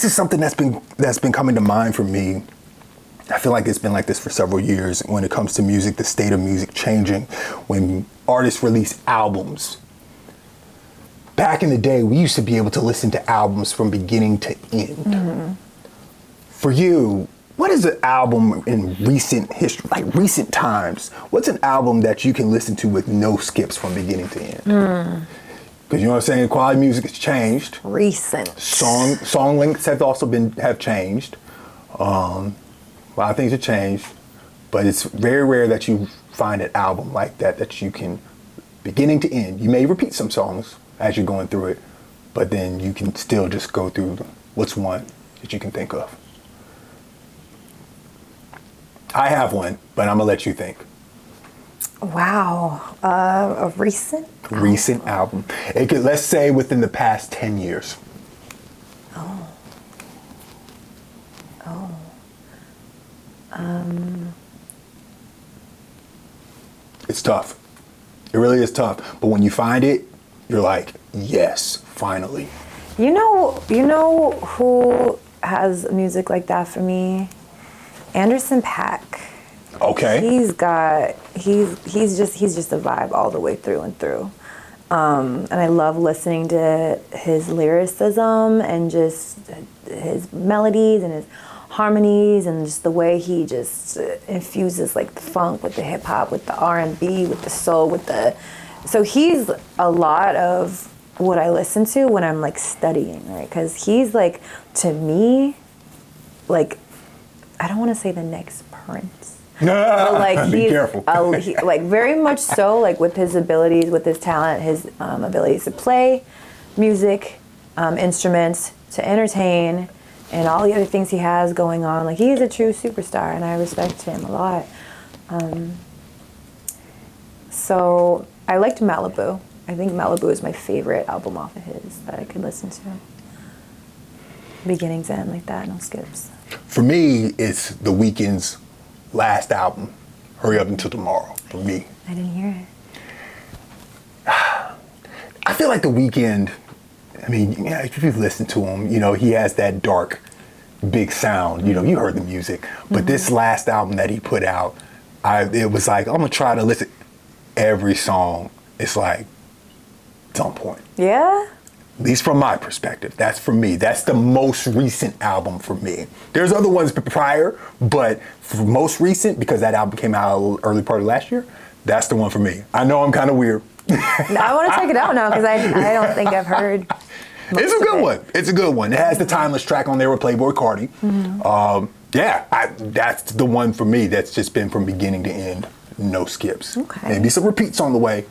is something that's been coming to mind for me. I feel like it's been like this for several years when it comes to music, the state of music changing, when artists release albums. Back in the day, we used to be able to listen to albums from beginning to end. Mm-hmm. For you, what is an album in recent history, like recent times? What's an album that you can listen to with no skips from beginning to end? Because you know what I'm saying, quality music has changed. Recent. Song lengths have changed. A lot of things have changed, but it's very rare that you find an album like that you can, beginning to end. You may repeat some songs as you're going through it, but then you can still just go through what's one that you can think of. I have one, but I'm gonna let you think. Wow, a recent album. It could, let's say, within the past 10 years. It's tough. It really is tough. But when you find it, you're like, yes, finally. You know who has music like that for me? Anderson .Paak. Okay. He's just a vibe all the way through and through. And I love listening to his lyricism and just his melodies and his harmonies and just the way he just infuses like the funk with the hip hop, with the R&B, with the soul, so he's a lot of what I listen to when I'm like studying, right? Because he's like, to me, like, I don't want to say the next Prince. But like be careful. Like very much so, like with his abilities, with his talent, his abilities to play music, instruments, to entertain, and all the other things he has going on. Like, he is a true superstar, and I respect him a lot. So I liked Malibu. I think Malibu is my favorite album off of his that I could listen to. Beginning to end like that, no skips. For me, it's The Weeknd's last album, Hurry Up Until Tomorrow, for me. I didn't hear it. I feel like The Weeknd, I mean, yeah, if you've listened to him, you know, he has that dark, big sound. You know, you heard the music. But this last album that he put out, it was like, I'm going to try to listen. Every song, it's like, it's on point. Yeah? At least from my perspective. That's for me. That's the most recent album for me. There's other ones prior, but for most recent, because that album came out early part of last year, that's the one for me. I know I'm kind of weird. I want to check it out now because I don't think I've heard. It's a good one. It's a good one. It has the Timeless track on there with Playboi Carti. That's the one for me that's just been from beginning to end, no skips. Okay. Maybe some repeats on the way,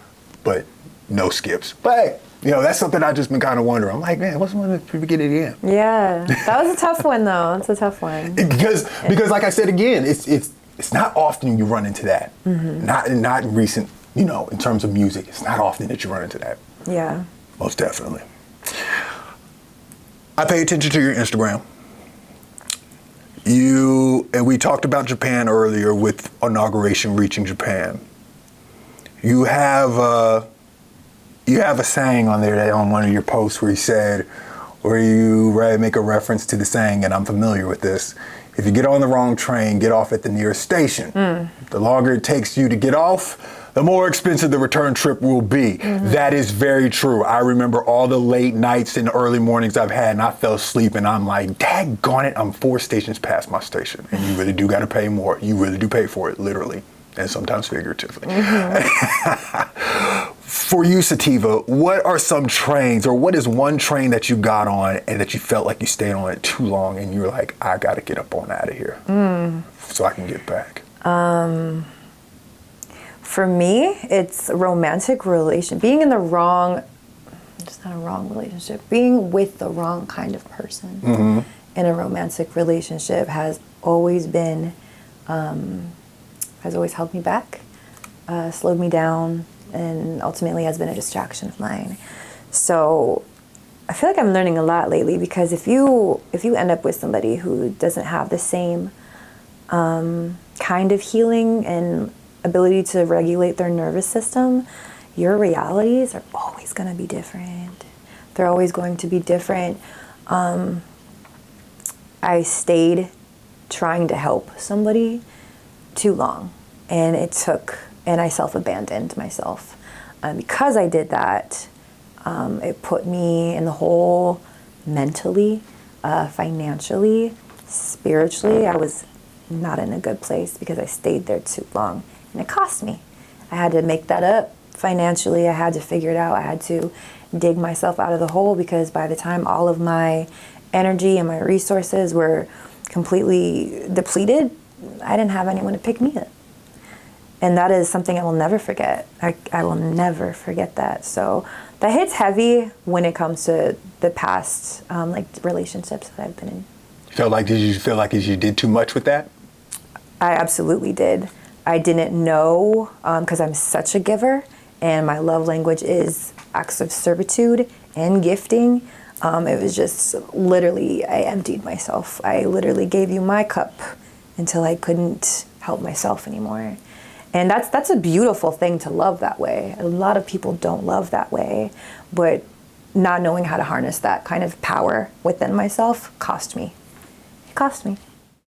but no skips. But hey, you know, that's something I've just been kind of wondering. I'm like, man, what's the one from beginning to end? Yeah, that was a tough one though. It's a tough one. Because like I said again, it's not often you run into that. Not in recent, you know, in terms of music, it's not often that you run into that. Yeah. Most definitely. I pay attention to your Instagram. And we talked about Japan earlier with inauguration reaching Japan. You have a saying on there that on one of your posts where you make a reference to the saying, and I'm familiar with this. If you get on the wrong train, get off at the nearest station. The longer it takes you to get off, the more expensive the return trip will be. That is very true. I remember all the late nights and early mornings I've had, and I fell asleep, and I'm like, daggone it, I'm 4 stations past my station. And you really do got to pay more. You really do pay for it, literally, and sometimes figuratively. For you, Sativa, what are some trains, or what is one train that you got on and that you felt like you stayed on it too long and you were like, I got to get up on out of here so I can get back? For me, it's a romantic relation. Being in the wrong, just not a wrong relationship, being with the wrong kind of person in a romantic relationship has always been, has always held me back, slowed me down, and ultimately has been a distraction of mine. So I feel like I'm learning a lot lately, because if you end up with somebody who doesn't have the same kind of healing and ability to regulate their nervous system, your realities are always going to be different. They're always going to be different. I stayed trying to help somebody too long, and I self-abandoned myself. Because I did that, it put me in the hole mentally, financially, spiritually. I was not in a good place because I stayed there too long, and it cost me. I had to make that up financially. I had to figure it out. I had to dig myself out of the hole, because by the time all of my energy and my resources were completely depleted, I didn't have anyone to pick me up. And that is something I will never forget. I will never forget that. So that hits heavy when it comes to the past relationships that I've been in. Did you feel like you did too much with that? I absolutely did. I didn't know, because I'm such a giver, and my love language is acts of servitude and gifting. It was just literally, I emptied myself. I literally gave you my cup until I couldn't help myself anymore. And that's a beautiful thing to love that way. A lot of people don't love that way, but not knowing how to harness that kind of power within myself cost me. It cost me.